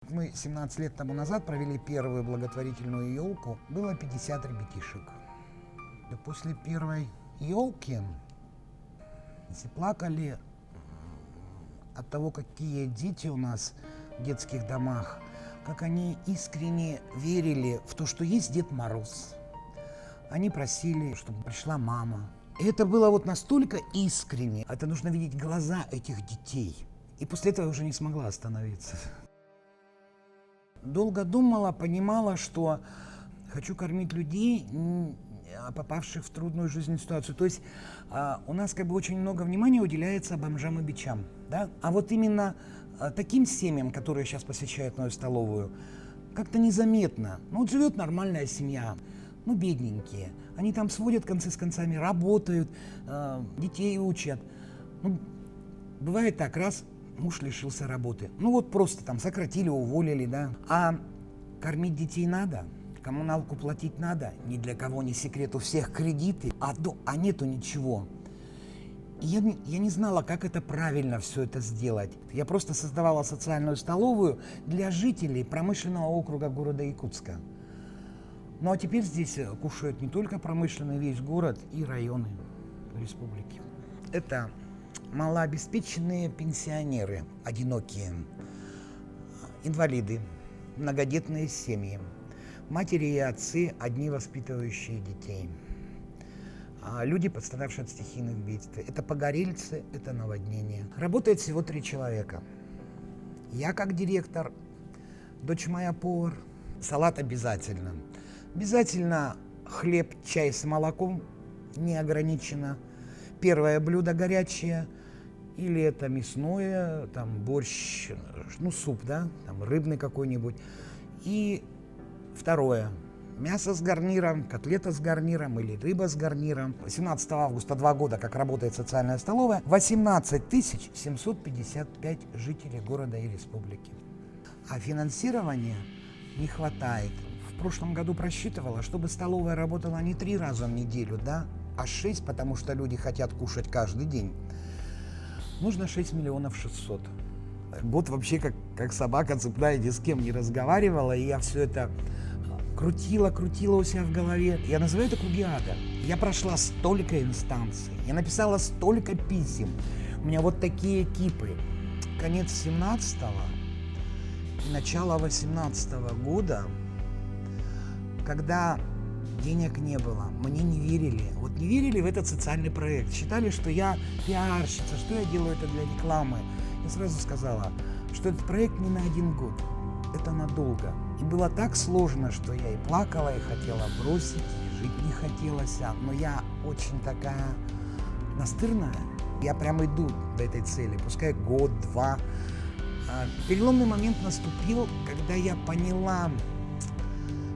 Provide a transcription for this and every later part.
Мы 17 лет тому назад провели первую благотворительную елку. Было 50 ребятишек. И после первой елки все плакали от того, какие дети у нас в детских домах, как они искренне верили в то, что есть Дед Мороз. Они просили, чтобы пришла мама. И это было вот настолько искренне. Это нужно видеть глаза этих детей. И после этого я уже не смогла остановиться. Долго думала, понимала, что хочу кормить людей, попавших в трудную жизненную ситуацию. То есть у нас как бы очень много внимания уделяется бомжам и бичам. Да? А вот именно таким семьям, которые сейчас посещают мою столовую, как-то незаметно. Ну вот живет нормальная семья, ну бедненькие. Они там сводят концы с концами, работают, детей учат. Ну, бывает так, раз муж лишился работы. Ну вот просто там сократили, уволили, да. А кормить детей надо, коммуналку платить надо. Ни для кого не секрет, у всех кредиты, а нету ничего. И я не знала, как это правильно все это сделать. Я просто создавала социальную столовую для жителей промышленного округа города Якутска. Ну а теперь здесь кушают не только промышленный весь город и районы республики. Это малообеспеченные пенсионеры, одинокие, инвалиды, многодетные семьи, матери и отцы, одни воспитывающие детей, люди, пострадавшие от стихийных бедствий. Это погорельцы, это наводнение. Работает всего 3 человека. Я как директор, дочь моя повар, салат обязательно. Обязательно хлеб, чай с молоком, не ограничено. Первое блюдо горячее, или это мясное, там борщ, ну суп, да, там рыбный какой-нибудь. И второе, мясо с гарниром, котлета с гарниром или рыба с гарниром. 18 августа 2 года, как работает социальная столовая, 18 755 жителей города и республики. А финансирования не хватает. В прошлом году просчитывала, чтобы столовая работала не 3 раза в неделю, да, а 6, потому что люди хотят кушать каждый день. Нужно 6 миллионов 600. Год вообще как собака цепная, ни с кем не разговаривала, и я все это крутила у себя в голове. Я называю это круги ада. Я прошла столько инстанций, я написала столько писем. У меня вот такие кипы. Конец 17-го и начало 18-го года, когда денег не было, мне не верили. Вот не верили в этот социальный проект. Считали, что я пиарщица, что я делаю это для рекламы. Я сразу сказала, что этот проект не на 1 год, это надолго. И было так сложно, что я и плакала, и хотела бросить, и жить не хотелось. Но я очень такая настырная. Я прям иду до этой цели, пускай год, 2. Переломный момент наступил, когда я поняла,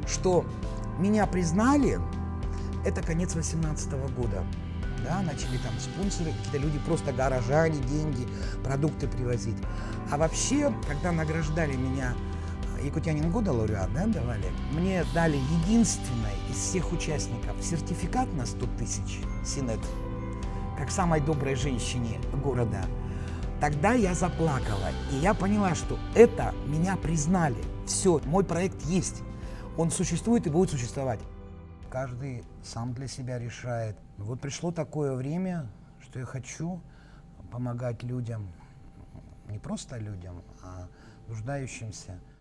что меня признали, это конец 2018 года. Да, начали там спонсоры, какие-то люди, просто горожане, деньги, продукты привозить. А вообще, когда награждали меня Якутянин года, лауреат, да, давали, мне дали единственной из всех участников сертификат на 100 тысяч, Синет, как самой доброй женщине города. Тогда я заплакала, и я поняла, что это меня признали. Все, мой проект есть. Он существует и будет существовать. Каждый сам для себя решает. Вот пришло такое время, что я хочу помогать людям, не просто людям, а нуждающимся.